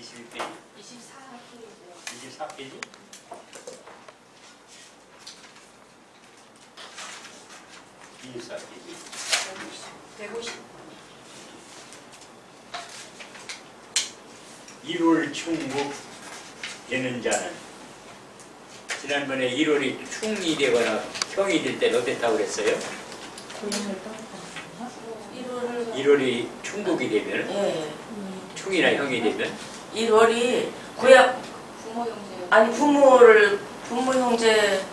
21페이지? 24페이지요. 24페이지? (24페이지) 150. 1월 충국 되는 자는 지난번에 1월이 충이 되거나 형이 될 때는 어땠다고 그랬어요? 고향을 떠나서 1월이 충국이 되면 예. 충이나 형이 되면 1월이 고향 부모 형제. 아니 부모 형제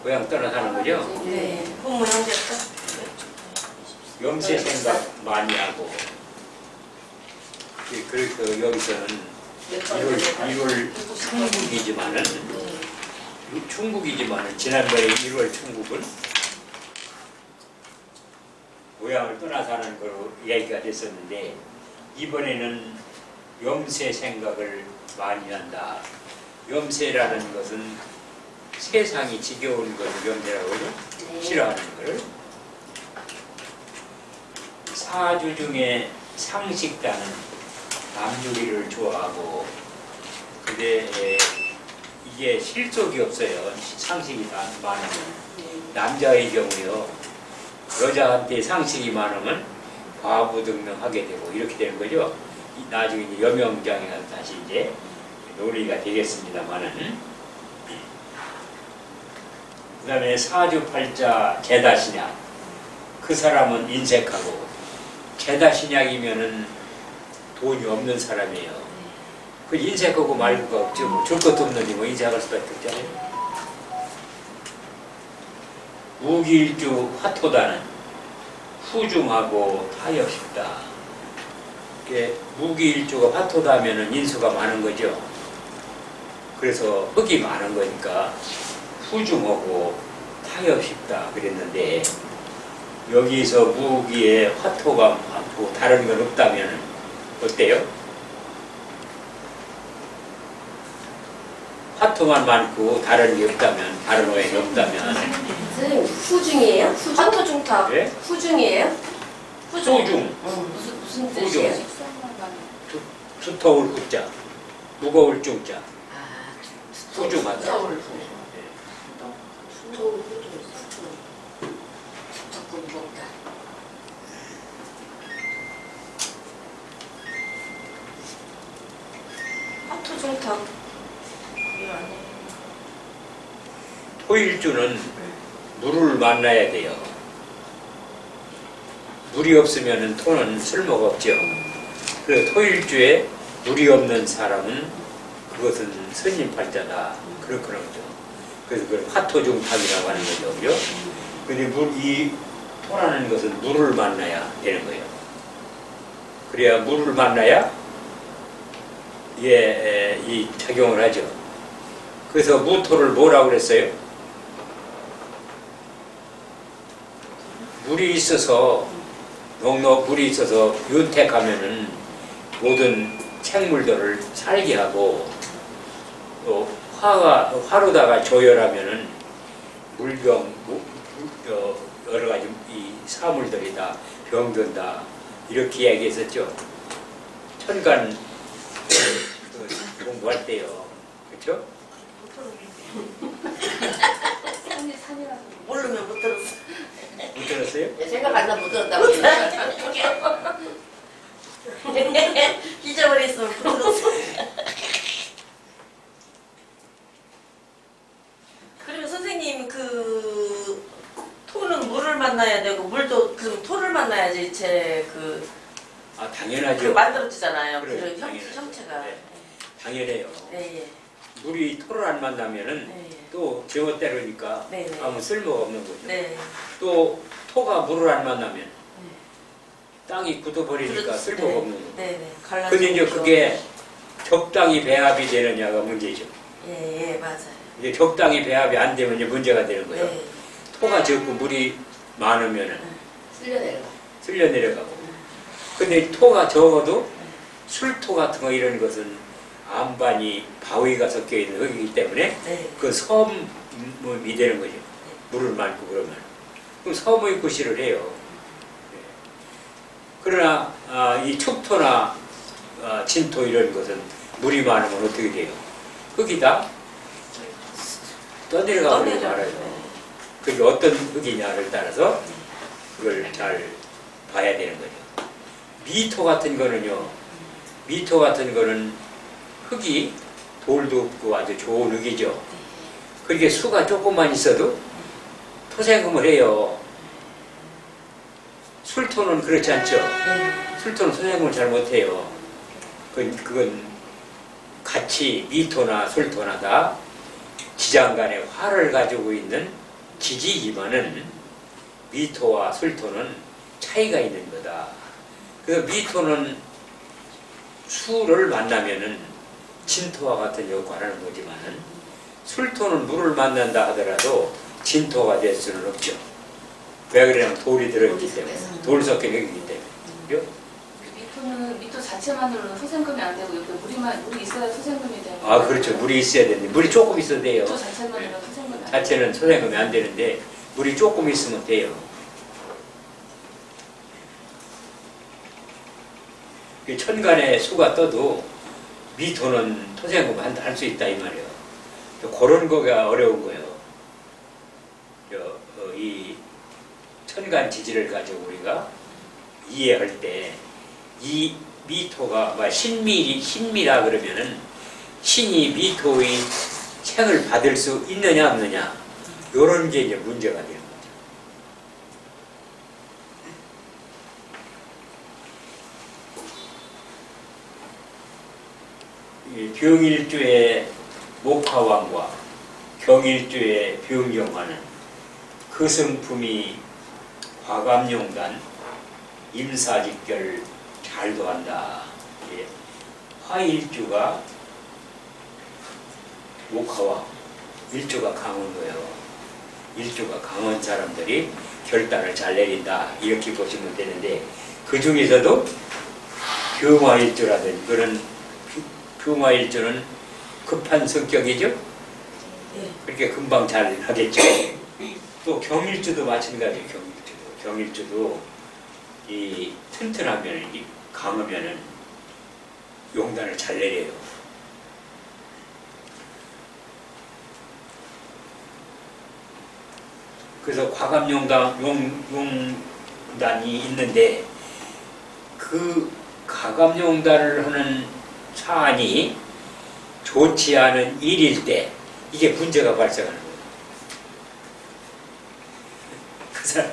고향 떠나 사는 거죠? 네 부모 형제 염세 생각 많이 하고 그래서 여기서는 1월 충국이지만은 지난번에 1월 충국은 고향을 떠나 사는 거로 이야기가 됐었는데 이번에는 염세 생각을 많이 한다. 염세라는 것은 세상이 지겨운 것을 염세라고 하죠. 싫어하는 것을. 사주 중에 상식다는 남주기를 좋아하고 근데 이게 실속이 없어요. 상식이 많으면. 남자의 경우요. 여자한테 상식이 많으면 과부등등하게 되고 이렇게 되는 거죠. 나중에 이제 여명장에 가서 다시 이제 논의가 되겠습니다만은 그 다음에 사주팔자 개다신약 그 사람은 인색하고 개다신약이면은 돈이 없는 사람이에요. 그 인색하고 말고가 없죠. 뭐 줄 것도 없는데 뭐 인색할 수밖에 없잖아요. 무기일주 화토다는 후중하고 타협쉽다. 무기일주가 화토다면은 인수가 많은 거죠. 그래서 흙이 많은 거니까 후중하고 타협쉽다 그랬는데 여기서 무기에 화토가 많고 다른 건 없다면 어때요? 화토만 많고 다른 게 없다면 다른 오행이 없다면 선생님 후중이에요? 후중? 화토중탑 네? 후중이에요? 후중 무슨 후중. 뜻이에요? 두터울 후자 무거울 중자 아, 후중하다. 두터울 후. 두터울 두텁고 무겁다. 화토중탑 이거 아니에요? 토일주는 물을 만나야 돼요. 물이 없으면 토는 쓸모가 없죠. 그래서 토일주에 물이 없는 사람은 그것은 선임팔자다. 그렇게 하는 거죠. 그래서 그걸 화토중탑이라고 하는 거죠. 그죠? 근데 이 토라는 것은 물을 만나야 되는 거예요. 그래야 물을 만나야 이 작용을 하죠. 그래서 무토를 뭐라고 그랬어요? 물이 있어서 농록 물이 있어서 윤택하면은 모든 생물들을 살게 하고 또 화로다가 조열하면은 물병 여러 가지 이 사물들이 다 병든다 이렇게 이야기했었죠. 천간 공부할 때요, 그렇죠? 산이라서. 모르면 못 들었어. 못 들었어요? 생각 안 나 못 들었다고. 잊어버렸으면 못 들었어. 그러면 선생님 그 토는 물을 만나야 되고 물도 그 토를 만나야지 제 당연하죠. 만들어지잖아요. 그래, 그 당연하죠. 형체가. 네. 당연해요. 네, 예. 물이 토를 안 만나면은 네, 예. 또 제멋대로니까 네, 네. 아무 쓸모가 없는 거죠. 네. 또 토가 물을 안 만나면 땅이 굳어버리니까 쓸모가 없는 거죠. 네, 네. 갈라져. 근데 이제 그게 적당히 배합이 되느냐가 문제죠. 예, 예, 맞아요. 이제 적당히 배합이 안 되면 이제 문제가 되는 거예요. 네. 토가 적고 물이 많으면은 쓸려 내려가. 쓸려 내려가고. 근데 토가 적어도 술토 같은 거 이런 것은 안반이 바위가 섞여 있는 흙이기 때문에 네. 그 섬이 되는 거죠. 물을 많고 그러면. 그럼 섬의 구실을 해요. 네. 그러나 이 축토나 진토 이런 것은 물이 많으면 어떻게 돼요? 흙이 다 떠내려가 버리고 말아요. 그게 어떤 흙이냐를 따라서 그걸 잘 봐야 되는 거죠. 미토 같은 거는요. 미토 같은 거는 흙이 돌도 없고 아주 좋은 흙이죠. 그렇게 수가 조금만 있어도 토생금을 해요. 술토는 그렇지 않죠. 술토는 토생금을 잘 못해요. 그건 같이 미토나 술토나 다 지장간에 화를 가지고 있는 지지지만은 미토와 술토는 차이가 있는 거다. 그래서 미토는 수를 만나면은 진토와 같은 역할을 하는 거지만은 술토는 물을 만난다 하더라도 진토가 될 수는 없죠. 왜 그러냐면 돌이 들어있기 때문에, 돌 섞인 흙이기 때문에. 미토 자체만으로는 토생금이 안 되고 옆에 물이 있어야 토생금이 되는 아, 그렇죠. 물이 있어야 되는데 물이 조금 있어도 돼요. 미토 자체만으로는 토생금이 안 돼요. 자체는 토생금이 안 되는데 물이 조금 있으면 돼요. 천간에 수가 떠도 미토는 토생금 할 수 있다 이 말이에요. 그런 거가 어려운 거예요. 이 천간 지지를 가지고 우리가 이해할 때 이 미토가 신미라 그러면은 신이 미토의 책을 받을 수 있느냐 없느냐 이런 게 이제 문제가 되는 거죠. 이 병일주의 목화왕과 경일주의 병경화는 그 성품이 과감용단 임사직결 잘도 한다. 예. 화일주가 목화왕, 일주가 강한 거예요. 일주가 강한 사람들이 결단을 잘 내린다. 이렇게 보시면 되는데 그 중에서도 병화일주라든지 그런 병화일주는 급한 성격이죠. 그렇게 금방 잘 하겠죠. 또 경일주도 마찬가지예요. 경일주도 이 튼튼하면 강하면은 용단을 잘 내려요. 그래서 과감용단이 있는데 그 과감용단을 하는 사안이 좋지 않은 일일 때 이게 문제가 발생하는 거예요. 그 사람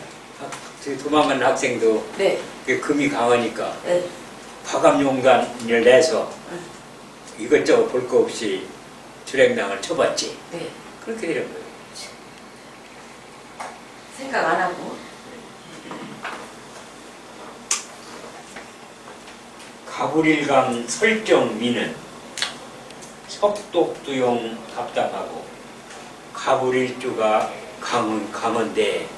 도망간 학생도 네. 금이 강하니까 네. 과감용단을 내서 이것저것 볼 거 없이 주랭랑을 쳐봤지. 네. 그렇게 되는 거예요. 생각 안 하고. 가불일강 설정미는 석독두용 답답하고 가불일주가 강한데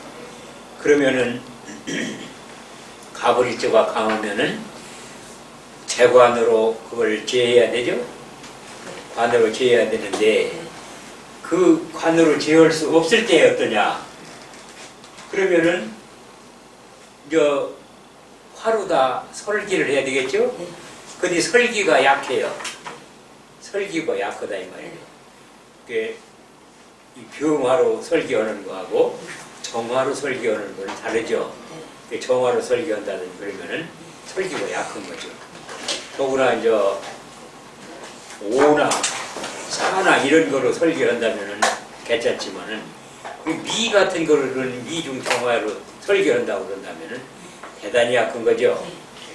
그러면은 가불일주가 강하면은 재관으로 그걸 제해야 되죠? 관으로 제해야 되는데 그 관으로 제할 수 없을 때 어떠냐? 그러면은 화로다 설기를 해야 되겠죠? 근데 설기가 약해요. 설기가 약하다 이 말이에요. 이 병화로 설기하는 거하고 정화로 설기하는 거는 다르죠. 정화로 설기한다든지 그러면은 설기가 약한 거죠. 더구나 이제 오나 사나 이런 거로 설기한다면은 괜찮지만은 미 같은 거를 미중 정화로 설기한다고 그런다면은 대단히 약한 거죠.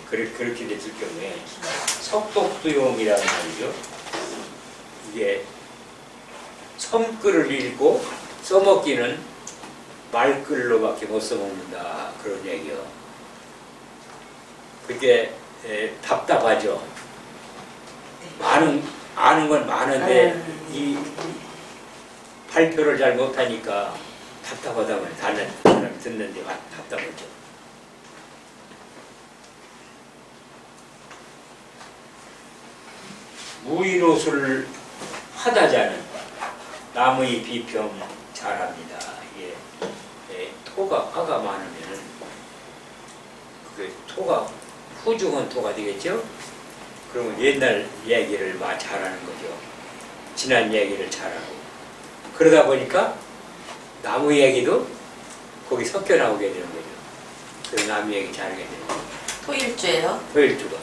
그렇게 됐을 경우에 석독두용이라는 말이죠. 이게 섬글을 읽고 써먹기는 말글로밖에 못 써먹는다 그런 얘기요. 그게 답답하죠. 아는 건 많은데 이 발표를 잘 못하니까 답답하다면 다른 사람이 듣는데 답답하죠. 무인옷을 화다자는 나무의 비평 잘합니다. 이게 토가 화가 많으면은 그 토가 후중한 토가 되겠죠. 그러면 옛날 얘기를 막 잘하는 거죠. 지난 얘기를 잘하고. 그러다 보니까 나무 얘기도 거기 섞여 나오게 되는 거죠. 그래서 나무 얘기 잘하게 되는 거죠. 토일주예요? 토일주가.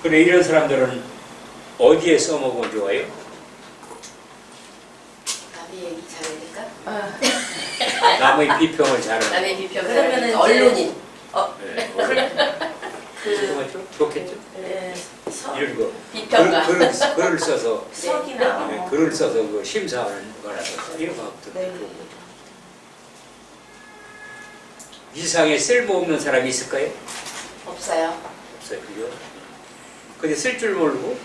그래 이런 사람들은 어디에 써먹으면 좋아요? 남의 얘기 잘하니까. 남의 비평을 잘하는. 남의 비평 그러면은 잘하니까. 이제- 언론인. 네. 그 좋겠죠? 네, 이런 거. 비평가. 글을 써서 석이나 네, 뭐. 글을 써서 그 심사하는 거라서 이런 거 네. 좋은 거죠. 이상에 쓸모없는 사람이 있을까요? 없어요. 없어요. 그죠? 근데 쓸 줄 모르고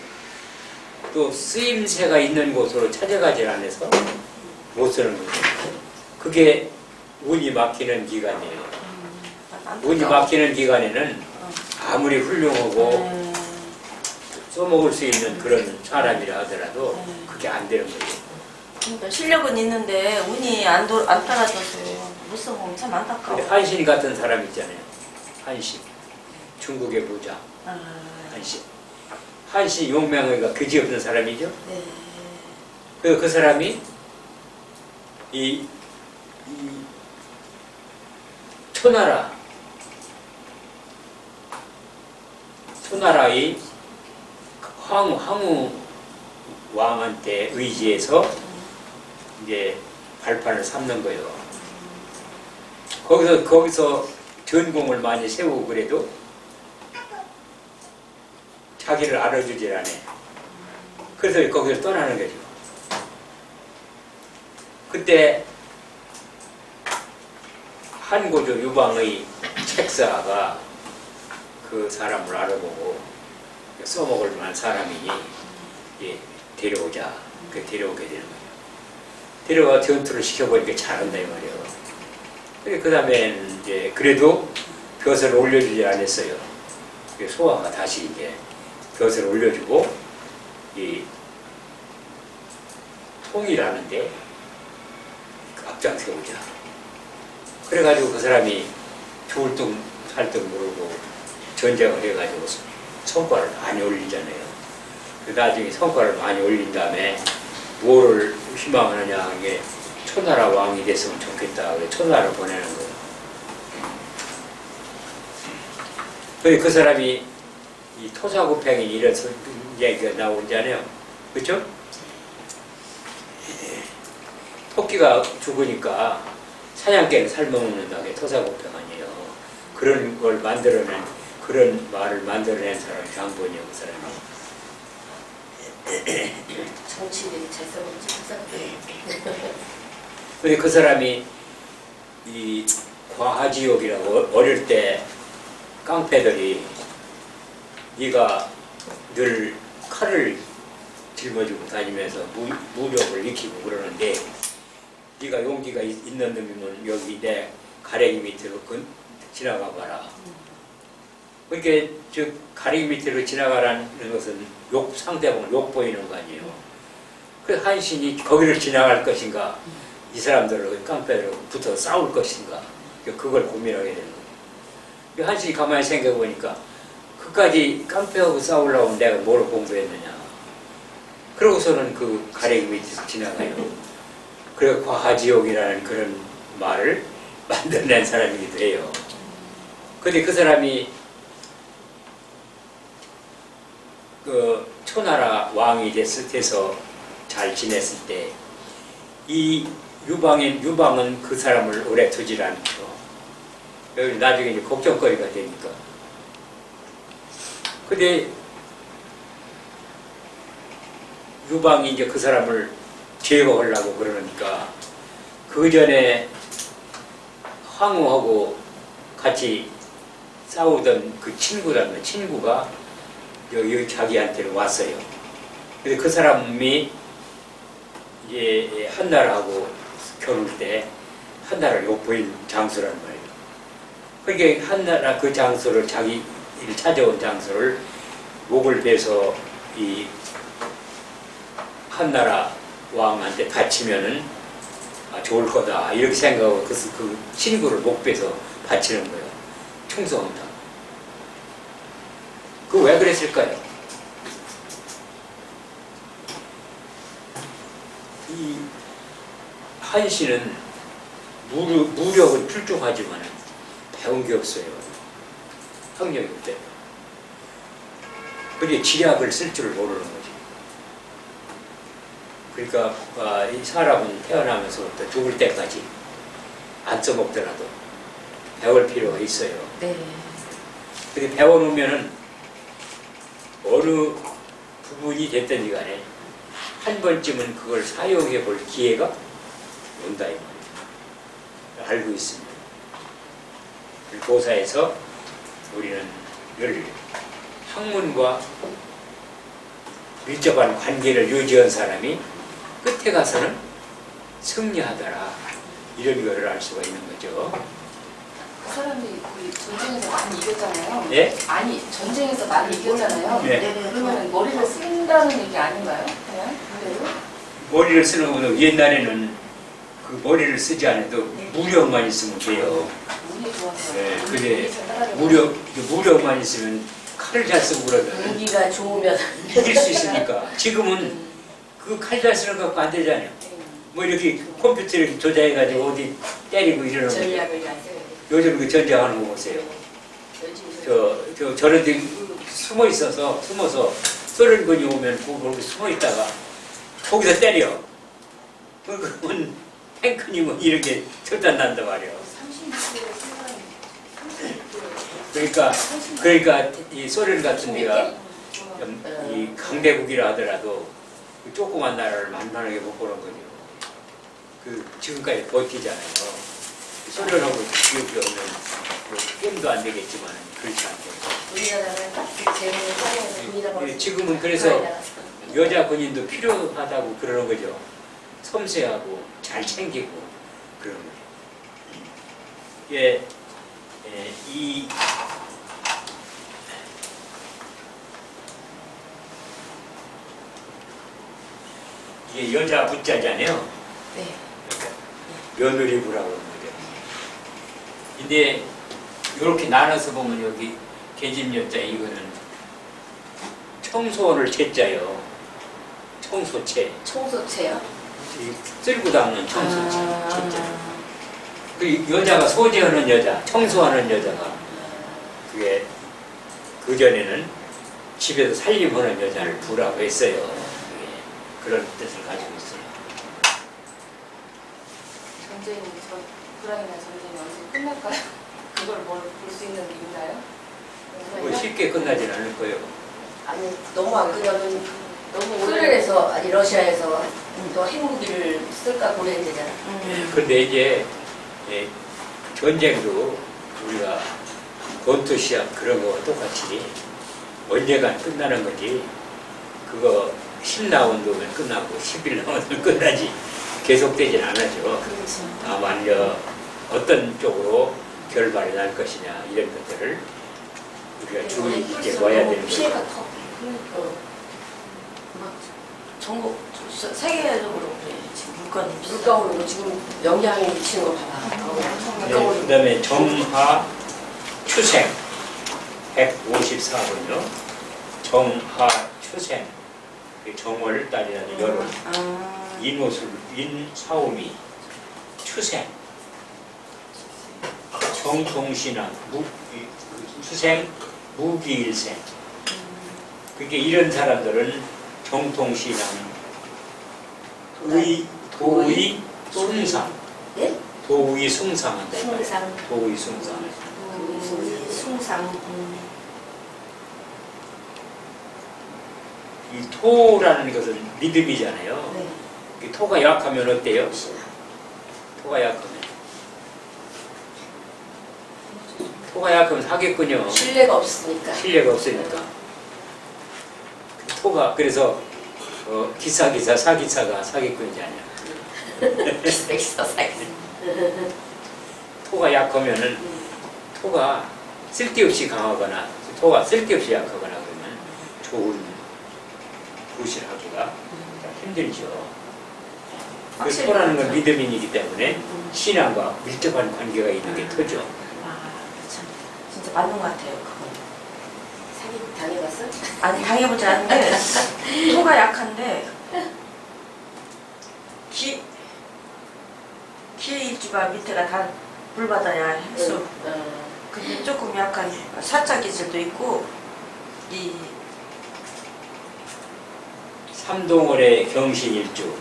또 쓰임새가 있는 곳으로 찾아가질 않아서 못 쓰는 거죠. 그게 운이 막히는 기간이에요. 운이 막히는 기간에는 아무리 훌륭하고 써먹을 수 있는 그런 사람이라 하더라도 그게 안 되는 거예요. 그러니까 실력은 있는데 운이 안 따라줘서 못 써보면 참 안타까워. 근데 한신 같은 사람 있잖아요. 한신. 중국의 부자. 아, 한신. 한신 용맹의가 그지없는 사람이죠. 네. 그 사람이 이 초나라의 황후 왕한테 의지해서 이제 발판을 삼는 거예요. 거기서 전공을 많이 세우고 그래도 자기를 알아주질 않아. 그래서 거기서 떠나는 거죠. 그때 한고조 유방의 책사가 그 사람을 알아보고 써먹을 만한 사람이니 데려오자. 데려오게 되는 거예요. 데려와 전투를 시켜보니까 잘한다 이 말이에요. 그 다음에 이제 그래도 벼슬을 올려주지 않았어요. 소아가 다시 이제 벼슬을 올려주고 이 통일하는데 앞장서오자. 그래가지고 그 사람이 좋을 둥 살 둥 모르고 전쟁을 해가지고 성과를 많이 올리잖아요. 나중에 성과를 많이 올린 다음에 뭐를 희망하느냐, 이게 초나라 왕이 됐으면 좋겠다. 그래 초나라를 보내는 거예요. 그 사람이 이 토사구팽이 이런 얘기가 나오잖아요. 그렇죠? 토끼가 죽으니까 사냥개는 삶아먹는다. 게 토사구팽 아니에요. 그런 걸 만들어낸, 그런 말을 만들어낸 사람이 장본이요, 그 사람이. 정치인들이 잘 써먹지. 근데 그 사람이 이 과하지옥이라고 어릴 때 깡패들이 네가 늘 칼을 짊어지고 다니면서 무력을 익히고 그러는데 네가 용기가 있는 놈이면 여기 내 가랭이 밑으로 지나가 봐라. 그러니까 저 가랭이 밑으로 지나가라는 것은 상대방을 욕보이는 거 아니에요. 그 한신이 거기를 지나갈 것인가, 이 사람들을 깡패들하고 붙어 싸울 것인가, 그걸 고민하게 되는 거예요. 한신이 가만히 생각해 보니까 그까지 깡패하고 싸우려고 내가 뭘 공부했느냐. 그러고서는 그 가랭이 밑에서 지나가요. 그래서 과하지옥이라는 그런 말을 만들어낸 사람이기도 해요. 근데 그 사람이 그 초나라 왕이 돼서 잘 지냈을 때 이 유방은 그 사람을 오래 두질 않죠. 나중에 이제 걱정거리가 되니까. 근데 유방이 이제 그 사람을 제거하려고 그러니까 그 전에 황후하고 같이 싸우던 그 친구가 여기 자기한테는 왔어요. 근데 그 사람이 이제 한나라하고 겨룰 때 한나라를 욕보인 장수라는 말이에요. 그러니까 한나라 그 장수를 자기를 찾아온 장수를 목을 베서 이 한나라 왕한테 바치면은 좋을 거다 이렇게 생각하고 그 친구를 목 베서 바치는 거예요. 충성한다. 그 왜 그랬을까요? 이 한씨는 무력은 출중하지만 배운 게 없어요. 학력이 없대요. 그게 지략을 쓸 줄 모르는 거지. 그러니까 이 사람은 태어나면서부터 죽을 때까지 안 써먹더라도 배울 필요가 있어요. 네. 근데 배워놓으면은 어느 부분이 됐든지 간에 한 번쯤은 그걸 사용해 볼 기회가 온다 이 말이에요. 알고 있습니다. 교사에서 우리는 늘 학문과 밀접한 관계를 유지한 사람이 끝에 가서는 승리하더라. 이런 거를 알 수가 있는 거죠. 그 사람이 그 전쟁에서 많이 이겼잖아요. 네? 아니 전쟁에서 많이 이겼잖아요. 네. 그러면 머리를 쓴다는 얘기 아닌가요? 그냥 그대로? 머리를 쓰는 거는 옛날에는 그 머리를 쓰지 않아도 무력만 있으면 돼요. 운이 좋아서. 네, 근데 무력만 있으면 칼을 잘 쓰고 그러면 무기가 좋으면 이길 수 있으니까. 지금은 그 칼 잘 쓰는 거 갖고 안 되잖아요. 뭐 이렇게 컴퓨터 이렇게 조작해가지고 어디 때리고 이러는 거. 전략을 잘 써야 돼. 요즘 그 전쟁하는 거 보세요. 저런 데 숨어서 소련군이 오면 거기 숨어 있다가 거기서 때려. 그러면 탱크님은 이렇게 절단난단 말이에요. 그러니까 이 소련 같은 데가 이 강대국이라 하더라도 그 조그만 나라를 만만하게 못 보는 거죠. 그 지금까지 버티잖아요. 소련하고 기업이 없는 뭐 게임도 안 되겠지만 그렇지 않고. 우리나라는 재능을 활용해서 돈이라고 예, 지금은 그래서 여자 군인도 필요하다고 그러는 거죠. 섬세하고 잘 챙기고 그런 거죠. 예, 이게 여자 부자잖아요. 네. 며느리부라고 하는 거죠. 근데 이렇게 나눠서 보면 여기 계집여자 이거는 청소원을 채자요. 청소채. 청소채요? 이 쓸고 닦는 청소채. 채자. 그 여자가 소지하는 여자, 청소하는 여자가 그게 그 전에는 집에서 살림하는 여자를 부라고 했어요. 그런 뜻을 가지고 있어요. 전쟁이 우크라이나 전쟁이 언제 끝날까요? 그걸 뭘 볼 수 있는 게 있나요? 뭐 쉽게 끝나진 않을 거예요. 아니 너무 안 끝나면 너무 우크라이나에서 아니 러시아에서 또 핵무기를 쓸까 고려해야 되잖아. 근데 이제 전쟁도 우리가 권투 시합 그런 거와 똑같이 언젠간 끝나는 거지. 그거 10라운드면 끝나고 11라운드면 끝나지 계속되진 않아죠. 그렇죠. 다만 어떤 쪽으로 결말이 날 것이냐 이런 것들을 우리가 주의 깊게 봐야 되는 거죠. 피해가 커. 그러니까 막 전국 세계적으로 그래. 지금 물가오르고 지금 영향이 미치는 거 봐라. 네, 그 다음에 정하 추생 154번요. 정하 추생 정월 딸이라는 여론 인호술 인사오미 추생 정통신앙 수생 무기일생. 그러니까 이런 사람들은 정통신앙 도의 숭상. 예? 도의 숭상한다. 숭상. 도의 숭상. 숭상. 이 토라는 것은 믿음이잖아요. 네. 이 토가 약하면 어때요? 토가 약하면. 토가 약하면 사기꾼요. 신뢰가 없으니까. 신뢰가 없으니까. 토가 그래서 기사 사기사가 사기꾼이지 않냐. 기사 사기. 토가 약하면은 토가 쓸데없이 강하거나 토가 쓸데없이 약하거나 그러면 좋은 굿을 하기가 힘들죠. 그 토라는 건 믿음이기 때문에 신앙과 밀접한 관계가 있는 게 토죠. 참 진짜 맞는 것 같아요. 그건. 사기 당해가 당해봤어요? 아니 당해보지 않는데 토가 약한데 기일주가 밑에가 다 물받아야 해서 근데 조금 약간 사자 기질도 있고 이 삼동월의 경신일주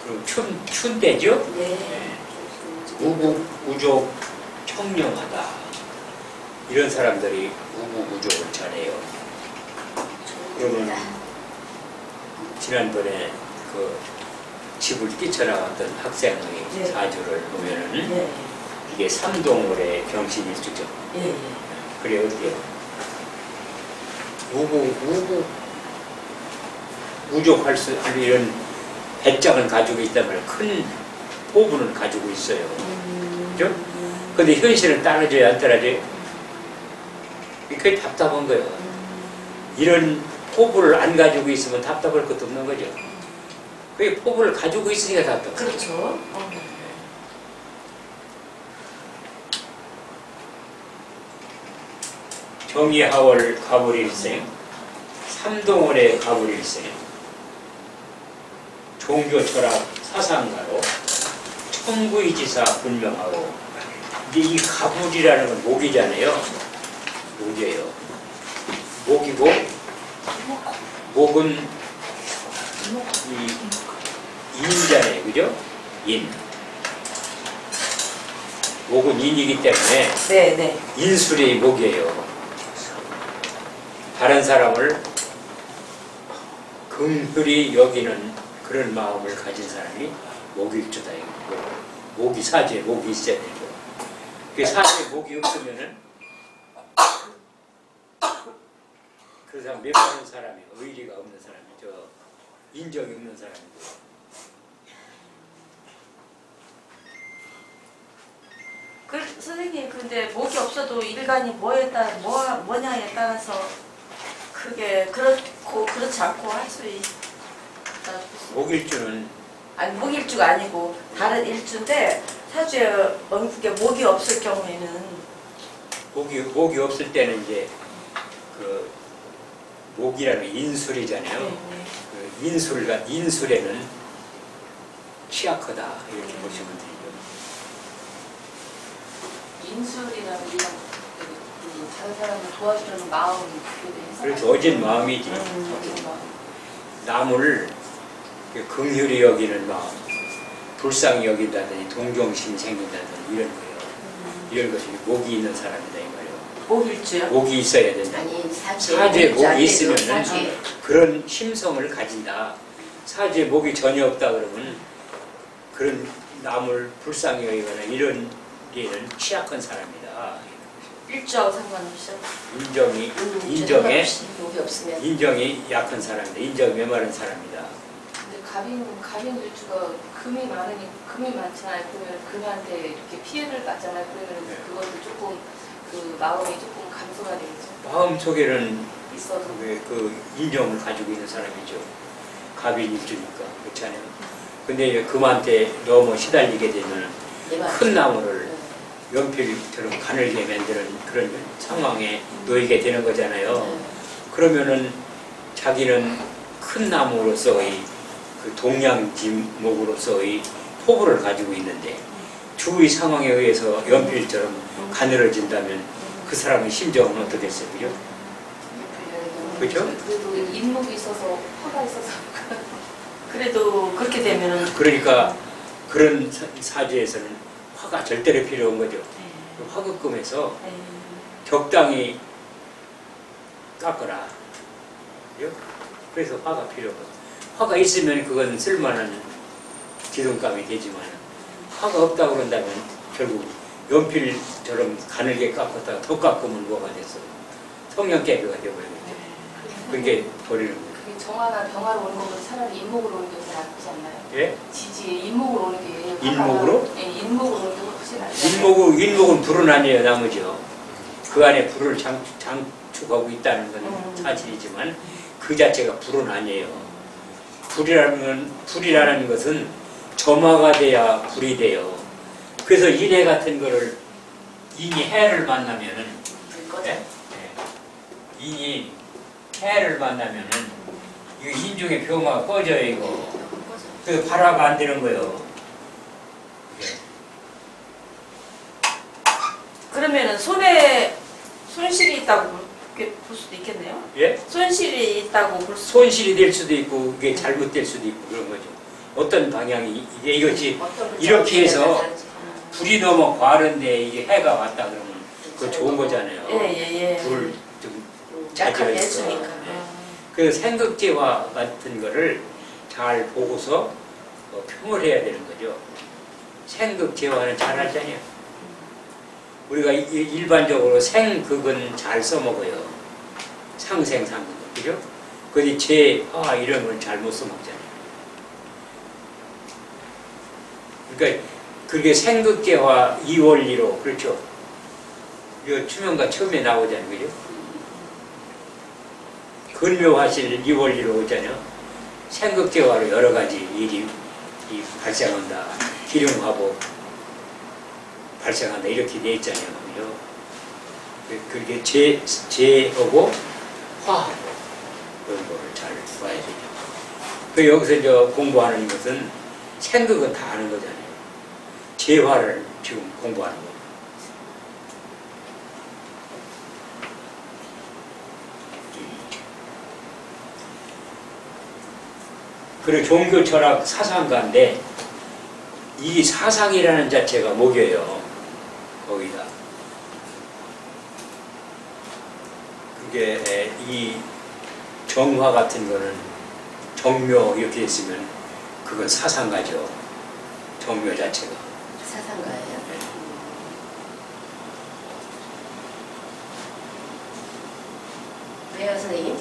그리고 춘대죠. 네. 우부우족 청렴하다. 이런 사람들이 우부우족을 잘해요. 그러면 지난번에 그 집을 뛰쳐나갔던 학생의 네. 사주를 보면은 예, 이게 삼동월의 경신일주죠. 예, 예. 그래 어때요? 우족할 수 이런 배짱을 가지고 있다면 큰 포부는 가지고 있어요. 그죠? 근데 현실은 따라줘야 안 따라줘요? 그게 답답한 거예요. 이런 포부를 안 가지고 있으면 답답할 것도 없는 거죠. 그게 포부를 가지고 있으니까 답답해요. 그렇죠. 정의하월 가불일생, 삼동월의 가불일생, 종교철학 사상가로 천부의지사 분명하고 이제 이 가불이라는 건 목이잖아요. 목이에요. 목이고 목은 이 인이잖아요. 그죠? 인. 목은 인이기 때문에 네, 네. 인술이 목이에요. 다른 사람을 긍휼히 여기는 그런 마음을 가진 사람이 목일주다. 목이 사주에 목이 있어야 되죠. 그 사주에 목이 없으면은 그 사람 멸망하는 사람이 의리가 없는 사람이죠. 인정이 없는 사람이고. 선생님 근데 목이 없어도 일간이 뭐냐에 따라서 그게 그렇고 그렇지 않고 할 수 있다. 목일주는 아니 목일주가 아니고 다른 일주인데 사주에 원국에 목이 없을 경우에는 목이 없을 때는 이제 그 목이라는 인술이잖아요. 그 인술에는 취약하다 이렇게 보시면 돼요. 인술이라는 이런 다른 사람을 도와주려는 마음이 그렇죠. 어진 마음이지. 어진 마음. 남을 긍휼히 여기는 마음, 불쌍히 여긴다든지 동정심이 생긴다든지 이런 거예요. 이런 것이 목이 있는 사람이다 이 말이에요. 목일주요? 목이 있어야 된다. 아니 사주에 목이 있으면은 사주에. 그런 심성을 가진다. 사주에 목이 전혀 없다 그러면 그런 남을 불쌍히 여기거나 이런 데는 취약한 사람이다. 일주하고 상관없이 인정에 목이 없으면 인정이 약한 사람이다. 인정이 메마른 사람이다. 근데 갑인 일주가 금이 많잖아요. 그러면 금한테 이렇게 피해를 받잖아요. 그러면 네. 그것도 조금 그 마음이 조금 감소가 되겠죠. 마음 속에는 있어서. 그 인정을 가지고 있는 사람이죠. 갑인 일주니까 그렇잖아요. 근데 금한테 너무 시달리게 되면 큰 나무를 연필처럼 가늘게 만드는 그런 상황에 놓이게 되는 거잖아요. 그러면은 자기는 큰 나무로서의 그 동양지목으로서의 포부를 가지고 있는데 주의 상황에 의해서 연필처럼 가늘어진다면 그 사람의 심정은 어떻겠어요? 그죠? 그죠? 그래도 인목이 있어서 화가 있어서 그래도 그렇게 되면은 그러니까 그런 사주에서는 화가 절대로 필요한 거죠. 그 화급금에서 적당히 깎아라. 그죠? 그래서 화가 필요하거든요. 화가 있으면 그건 쓸만한 기둥감이 되지만 화가 없다고 그런다면 결국 연필처럼 가늘게 깎았다가 더 깎으면 뭐가 됐어? 성냥개비가 되어버리겠죠. 그게 버리는 거예요. 그게 정화나 병화로 오는 것보다 차라리 인목으로 오는 게 더 낫지 않나요? 예? 지지에 인목으로 오는 게 인목으로? 네, 인목으로 오는 게 훨씬 낫죠. 인목은 불은 아니에요, 나무죠. 그 안에 불을 장축하고 있다는 건 사실이지만 그 자체가 불은 아니에요. 불이라는 것은 점화가 돼야 불이 돼요. 그래서 인해 같은 거를 인이 해를 만나면은 예? 인이 해를 만나면은 이거 인중의 병화가 꺼져요 이거. 그 발화가 안 되는 거예요. 이게. 그러면은 손에 손실이 있다고 그렇게 볼 수도 있겠네요. 예? 손실이 있다고 볼 수. 손실이 될 수도 있고 이게 잘못될 수도 있고 그런 거죠. 어떤 방향이 이게 이것이 이렇게 해서 불이 너무 과한데 이게 해가 왔다 그러면 그거 좋은 거잖아요. 예예예. 불을 좀 약하게 자제해서. 해주니까. 네. 그 생극제화 같은 거를 잘 보고서 평을 해야 되는 거죠. 생극제화는 잘 알잖아요. 우리가 일반적으로 생극은 잘 써먹어요. 상생상극, 그죠? 근데 제화 이런 건 잘못 써먹잖아요. 그러니까 그게 생극제화 이원리로, 그렇죠? 이거 추명가 처음에 나오잖아요, 그죠? 근묘화실 이원리로 오잖아요. 생극제화로 여러 가지 일이 발생한다. 기름화복 발생한다. 이렇게 돼 있잖아요. 그죠? 그게 제하고 화하고 그런 거를 잘 봐야 되죠. 그 여기서 저 공부하는 것은 생극은 다 아는 거잖아요. 제화를 지금 공부하는 거예요. 그리고 종교 철학 사상가인데 이 사상이라는 자체가 목이에요. 거기다. 그게 이 정화 같은 거는 정묘 이렇게 있으면 그건 사상가죠. 정묘 자체가. 사상가예요. 왜요, 선생님?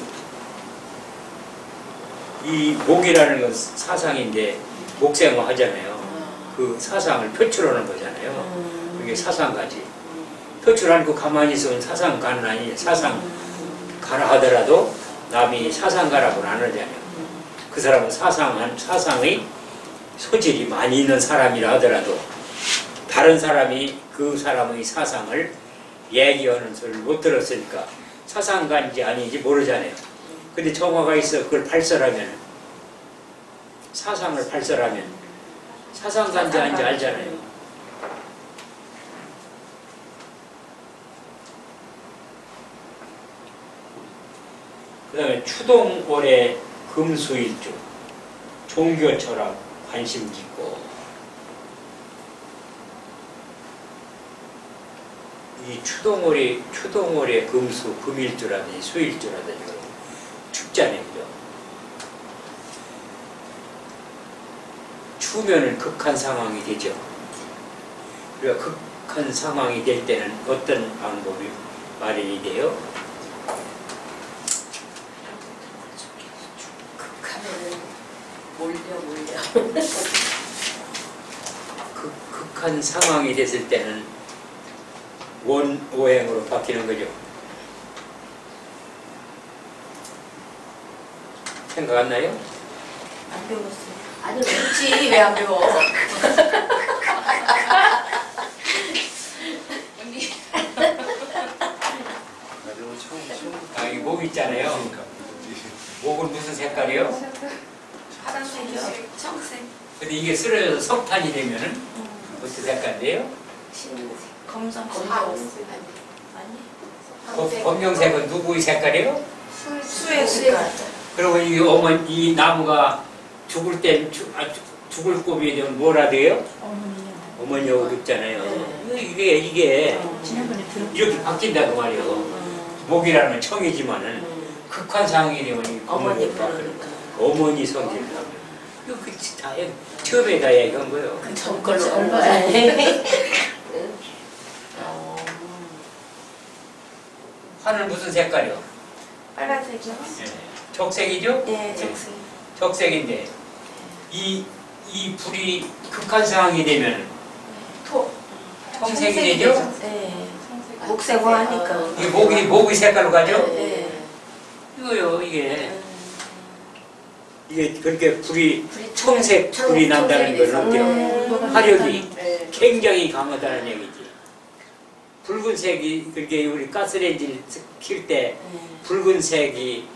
이 목이라는 건 사상인데 목생화 하잖아요. 그 사상을 표출하는 거잖아요. 그게 사상가지. 표출 않고 가만히 있으면 사상가는 아니에요. 사상가라 하더라도 남이 사상가라고는 안 하잖아요. 그 사람은 사상의 소질이 많이 있는 사람이라 하더라도 다른 사람이 그 사람의 사상을 얘기하는 소리를 못 들었으니까 사상가인지 아닌지 모르잖아요. 근데 정화가 있어 그걸 발설하면 사상을 발설하면 사상가인지 아닌지 알잖아요. 그 다음에 추동월의 금수일주 종교철학 관심 깊고 이 추동월의 금수 금일주라든지 수일주라든지 춥잖아요. 그죠? 추우면은 극한 상황이 되죠. 그러니까 극한 상황이 될 때는 어떤 방법이 마련이 돼요? 극하면은 몰려. 극한 상황이 됐을 때는 원오행으로 바뀌는 거죠. 생각 안 나요? 안 배웠어요. 아니, 묻지. 왜 안 배워? 아, 이 목 있잖아요. 목은 무슨 색깔이요? 파란색이요? 청색. 근데 이게 쓰러져서 석탄이 되면은 무슨 색깔인데요? 검정색. 아니. 검정색은 누구의 색깔이에요? 수의 색깔. 그리고 이 나무가 죽을 죽을 고비에 되면 뭐라 돼요? 어머니하고 늙잖아요. 이게 이렇게 바뀐다고 말이에요. 목이라는 건 청이지만은 극한 상황이 되면 이 어머니 바뀌는 어머니 성질을 하면 이거 다 처음에 다 얘기한 거예요. 그 전걸로 얼마나. 화는 무슨 색깔이요? 빨간색이요? 적색이죠? 네, 적색. 적색인데 이 불이 극한 상황이 되면 청색이 되죠? 네. 목색화하니까. 이게 목이 색깔로 가죠? 네. 이거요, 이게 그렇게 불이 청색 불이 난다는 걸 어때요? 화력이 굉장히 강하다는 얘기지. 붉은색이 그게 우리 가스레인지를 킬 때 붉은색이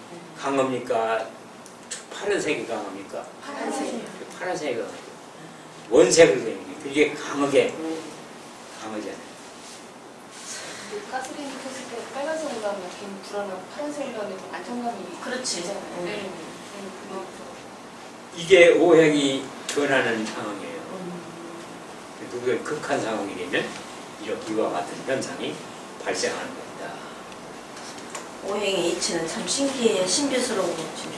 강합니까? 파란색이 강합니까? 파란색. 파란색이 강하죠. 원색을 그리는 게 그게 강하게 강하잖아요. 근데 가스레인지 켰을 때 빨간색으로 하면 괜히 불안하고 파란색으로 하면 좀 안정감이 그렇지. 있잖아요. 응. 네. 이게 오행이 변하는 상황이에요. 그게 극한 상황이 되면 이렇게 이와 같은 현상이 발생하는 겁니다. 오행의 이치는 참 신기해, 신비스러운 진짜.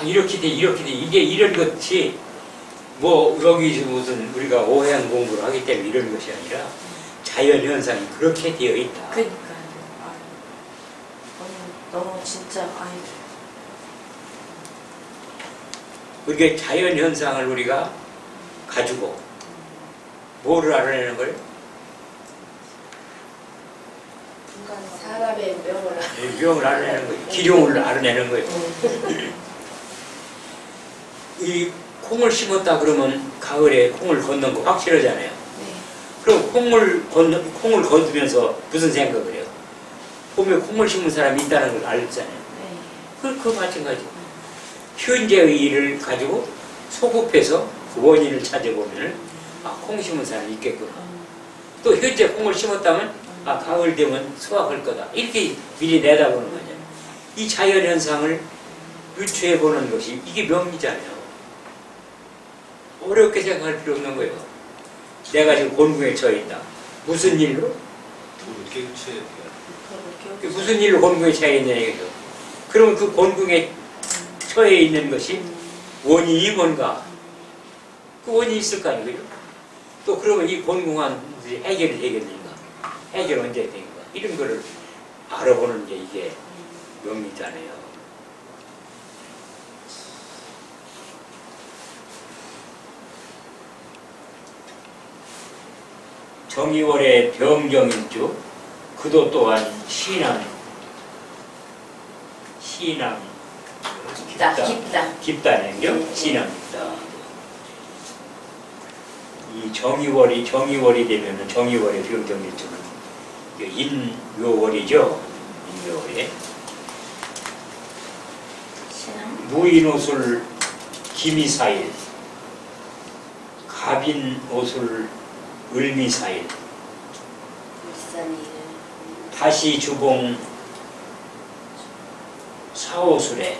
이렇게 돼 이게 이런 것이 뭐 여기 무슨 우리가 오행 공부를 하기 때문에 이런 것이 아니라 자연 현상이 그렇게 되어 있다. 그러니까요. 너무 진짜 그게 자연 현상을 우리가 가지고 뭐를 알아내는 거예요? 사람의 명을 유형을 알아내는 거예요. 기룡을 알아내는 거예요. 이 콩을 심었다 그러면 가을에 콩을 걷는 거 확실하잖아요. 그럼 콩을 거두면서 무슨 생각을 해요? 봄에 콩을 심은 사람이 있다는 걸 알잖아요. 그거 마찬가지. 현재의 일을 가지고 소급해서 그 원인을 찾아보면 콩 심은 사람이 있겠구나. 또 현재 콩을 심었다면 가을 되면 수확할 거다. 이렇게 미리 내다보는 거죠. 이 자연현상을 유추해보는 것이 이게 명리잖아요. 어렵게 생각할 필요 없는 거예요. 내가 지금 곤궁에 처해 있다. 무슨 일로? 무슨 일로 곤궁에 처해 있냐 이거죠. 그러면 그 곤궁에 처해 있는 것이 원인이 뭔가? 그 원인이 있을 거 아니에요. 또 그러면 이 곤궁한 해결이 되겠는가? 해결 언제 되는가? 이런 거를 알아보는 게 이게 명리잖아요. 정의월의 병정일주, 그도 또한 신앙 깊다는 게 신앙 깊다. 이 정의월이 되면은 정의월의 병정일주는 인묘월이죠. 인묘월에 무인오술 기미사일, 갑인오술 을미사일, 다시 주봉 사오술에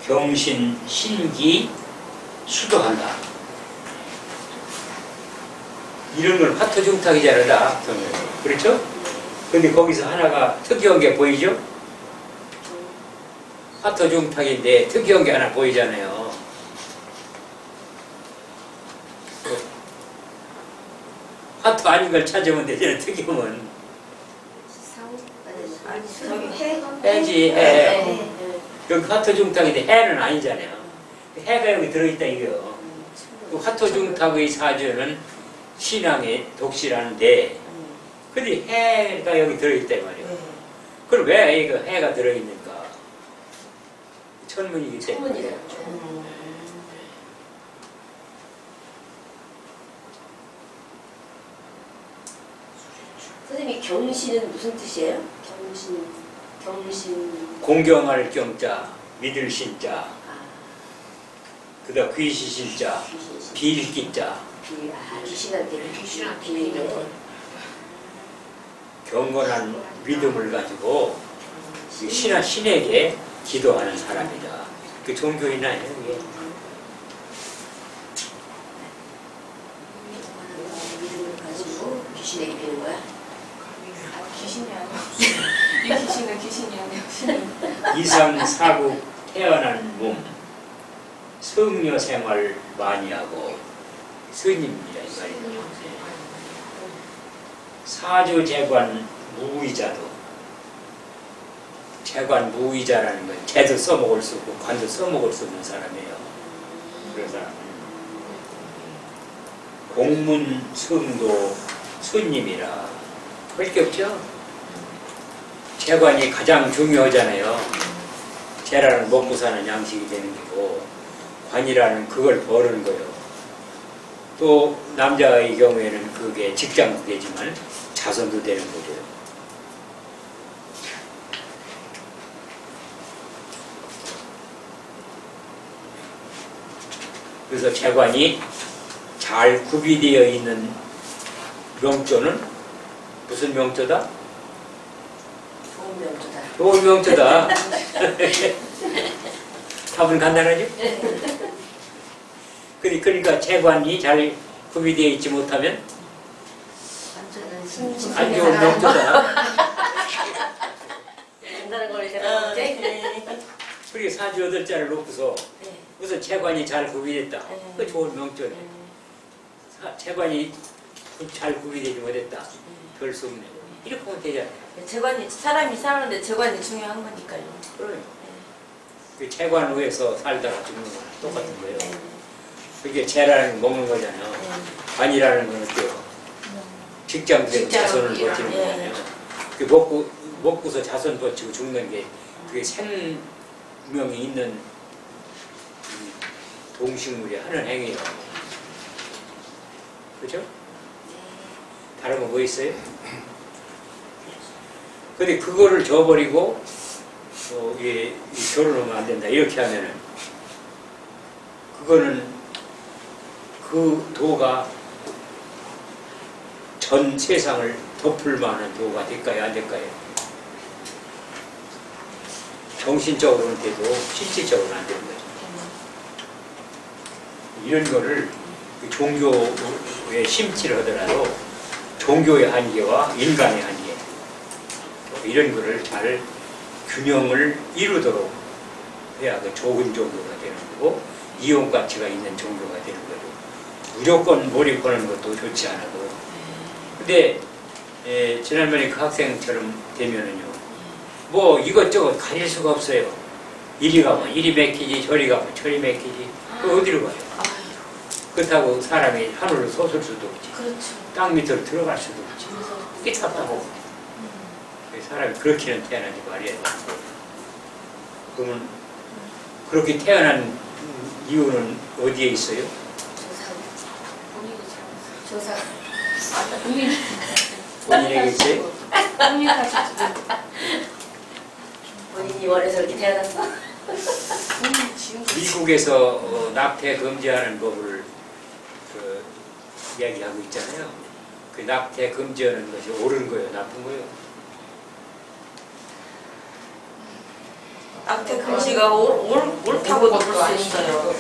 경신 신기 수도한다. 이런 걸 화토중탁이 자르다. 그렇죠? 근데 거기서 하나가 특이한 게 보이죠? 화토중탁인데 특이한 게 하나 보이잖아요. 화토 아닌 걸 찾으면 되잖아요. 특이하면. 해지, 해. 여기 화토중탁인데 해는 아니잖아요. 해가 여기 들어있다 이거요. 그 화토중탁의 사주는 신앙의 독시라는데, 근데 해가 여기 들어있다 이 말이에요. 그럼 왜 이거 해가 들어있는가? 천문이기 때문에. 선생님, 경신은 무슨 뜻이에요? 경신. 공경할 경자, 믿을 신자, 그다음 귀시신자, 빌기자. 귀신한테 비밀을. 경건한 믿음을 가지고 신에게 기도하는 사람이다. 그 종교인 아니에요, 이게. 믿음을 가지고 귀신에게 비는 거야? 귀신이 아니야. 이 귀신은 귀신이 아니야. 이상 사국 태어난 몸, 성녀 생활 많이 하고 스님입니다, 이 말이죠. 사주 재관 무의자도, 재관 무의자라는 건 재도 써먹을 수 없고 관도 써먹을 수 없는 사람이에요. 그런 사람은 공문 성도 스님이라 할 게 없죠. 재관이 가장 중요하잖아요. 재라는 먹고 사는 양식이 되는 거고, 관이라는 그걸 버는 거예요. 또 남자의 경우에는 그게 직장도 되지만 자손도 되는 거죠. 그래서 재관이 잘 구비되어 있는 명조는 무슨 명조다? 좋은 명조다. 좋은 명조다. 답은 간단하죠? 그러니까 재관이 잘 구비되어 있지 못하면 안 좋은 명조다. 간단한 걸 제가 볼게. 그렇게 사주 8자를 놓고서 네. 무슨 재관이 잘 구비됐다. 네. 그 좋은 명조네. 재관이 잘 구비되지 못했다. 별 수 없네. 이렇게 하면 되잖아요. 재관이 사람이 사는데 재관이 중요한 거니까요. 그래요. 그 재관 위에서 살다가 죽는 거랑 똑같은 거예요. 그게 재라는 거 먹는 거잖아요. 관이라는 건 어때요? 직장 되고 자손을 직장을 버티는 예. 거잖아요. 그 먹고서 자손 버티고 죽는 게 그게 생명이 있는 이 동식물이 하는 행위예요. 그죠? 다른 거 뭐 있어요? 근데 그거를 줘버리고 결혼하면 안 된다 이렇게 하면은 그거는 그 도가 전 세상을 덮을 만한 도가 될까요? 안 될까요? 정신적으로는 돼도 실질적으로는 안 되는 거죠. 이런 거를 종교에 심취를 하더라도 종교의 한계와 인간의 한계 이런 거를 잘 균형을 이루도록 해야 그 좋은 종교가 되는 거고 이용 가치가 있는 종교가 되는 거죠. 무조건 몰입하는 것도 좋지 않아도 근데 지난번에 그 학생처럼 되면은요 뭐 이것저것 가릴 수가 없어요. 이리 가면 이리 맥히지 저리 가면 저리 맥히지 그 어디로 가요? 그렇다고 사람이 하늘을 솟을 수도 없지. 그렇죠. 땅 밑으로 들어갈 수도 없지. 그게 답답하고 사람이 그렇게는 태어나지 말이야. 그러면 그렇게 태어난 이유는 어디에 있어요? 조상. 본인에게 있어요? 본인이 원해서 이렇게 태어났어? 미국에서 낙태 금지하는 법을 이야기하고 있잖아요. 그 낙태 금지하는 것이 옳은 거예요, 나쁜 거예요? 낙태 금지가 옳다고도 볼 수 있어요.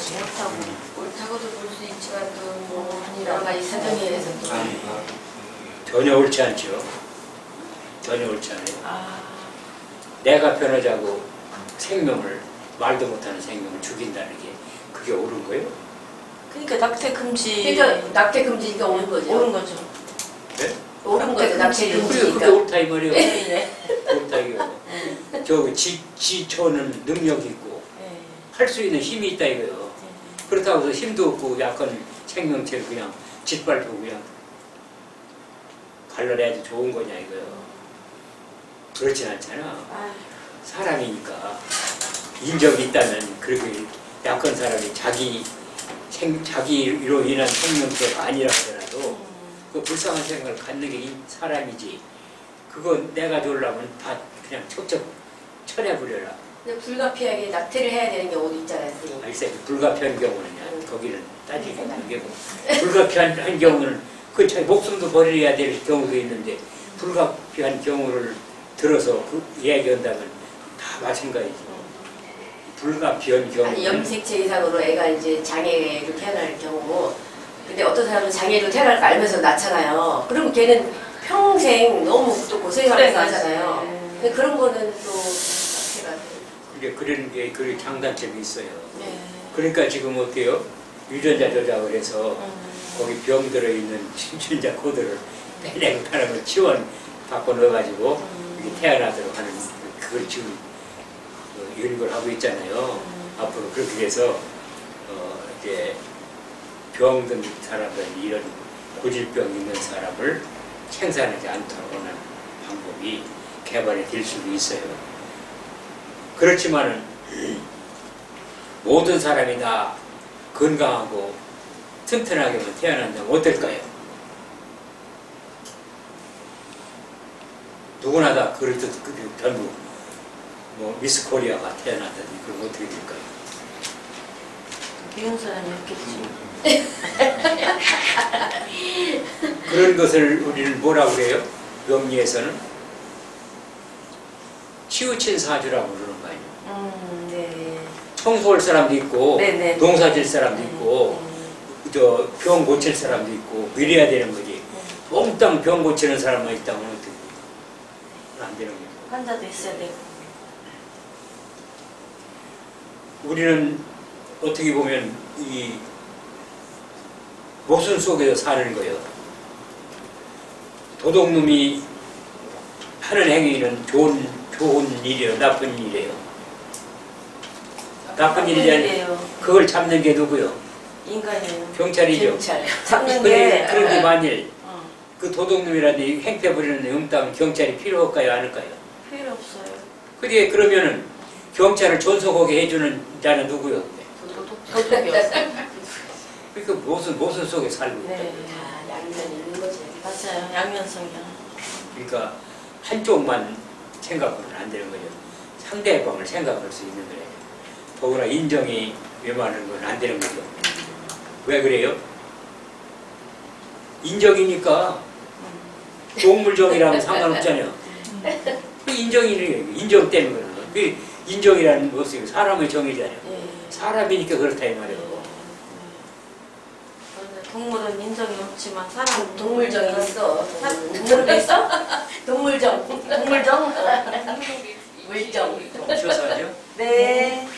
옳다고도 볼 수 있지만 또뭐 여러 가지 사정에 의해서 또 전혀 옳지 않죠. 전혀 옳지 않아요. 내가 변하자고 생명을 말도 못하는 생명을 죽인다는 게 그게 옳은 거예요? 그러니까 낙태 금지 그러니까 낙태 금지가 옳은 거죠. 옳은 거죠. 네? 옳은 거죠. 낙태 그게 금지니까. 옳다 이 말이에요. 네. 옳다 이거요. 저 지초는 능력이 있고 네. 할 수 있는 힘이 있다 이거요. 그렇다고 해서 힘도 없고 약간 생명체를 그냥 짓밟고 그냥 갈라내야지 좋은 거냐 이거요. 그렇진 않잖아. 사람이니까 인적이 있다면 그렇게 약한 사람이 자기로 인한 생명체가 아니라 하더라도 그 불쌍한 생각을 갖는 게 사람이지. 그건 내가 좋으려면 다 그냥 척척 쳐내버려라. 근데 불가피하게 낙태를 해야 되는 경우도 있잖아요, 선생님. 글쎄 불가피한 경우는 거기는 따지기 힘든 게고 불가피한 경우는 그 목숨도 버려야 될 경우도 있는데 불가피한 경우를 들어서 그 이야기한다면 다 마찬가지죠. 불가피한 경우 아니 염색체 이상으로 애가 이제 장애로 태어날 경우 근데 어떤 사람은 장애로 태어날 거 알면서 낳잖아요. 그럼 걔는 평생 너무 또 고생하면서 하잖아요. 근데 그런 거는 또 낙태가 그런 게 그 장단점이 있어요. 네. 그러니까 지금 어때요? 유전자 조작을 해서 거기 병 들어있는 유전자 코드를 빼내고 사람을 치원 바꿔 넣어가지고 이게 태어나도록 하는 그걸 지금 연구를 하고 있잖아요. 앞으로 그렇게 해서 이제 병든 사람들 이런 고질병 있는 사람을 생산하지 않도록 하는 방법이 개발이 될 수도 있어요. 그렇지만은 모든 사람이 다 건강하고 튼튼하게만 태어난다면 어떨까요? 누구나 다 그렇듯 전부 뭐 미스 코리아가 태어났다니 그럼 어떻게 될까요? 배운 사람이 없겠지. 그런 것을 우리는 뭐라고 그래요? 명리에서는 치우친 사주라고 그러는 거 아니에요. 네. 청소할 사람도 있고 네네. 농사질 사람도 있고 저 병 고칠 사람도 있고 이래야 되는 거지. 몽땅 병 고치는 사람만 있다면 어떻게 안 되는 거죠. 환자도 있어야 되고. 우리는 어떻게 보면 이 모순 속에서 사는 거예요. 도둑놈이 하는 행위는 좋은 일이에요, 나쁜 일이에요. 나쁜 일이잖아요. 일이에요. 그걸 잡는 게 누구요? 인간이에요. 경찰이죠. 경찰. 잡는 게 그런데 만일 어, 그 도둑놈이라든지 행패 부리는 애 응따면 경찰이 필요할까요, 안 할까요? 필요 없어요. 그게 그러면은 경찰을 존속하게 해주는 자는 누구요? 도둑이었어요. 그러니까 모순 속에 살고 있다. 네. 다 양면이 있는 거지. 맞아요. 양면성이야. 그러니까 한쪽만 생각하면 안 되는 거죠. 상대방을 생각할 수 있는 거예요. 더구나 인정이 외면하는 건 안 되는 거죠. 왜 그래요? 인정이니까 동물정이라면 상관없잖아요. 그 인정 때문에 그러는 거예요. 그 인정이라는 것이 사람의 정의잖아요. 예. 사람이니까 그렇다 이 말이에요. 맞아요. 동물은 인정이 없지만 사람 동물정이 있어. 동물도 있어? 동물정. 동물정? 물정. 멈춰서 하죠. 네.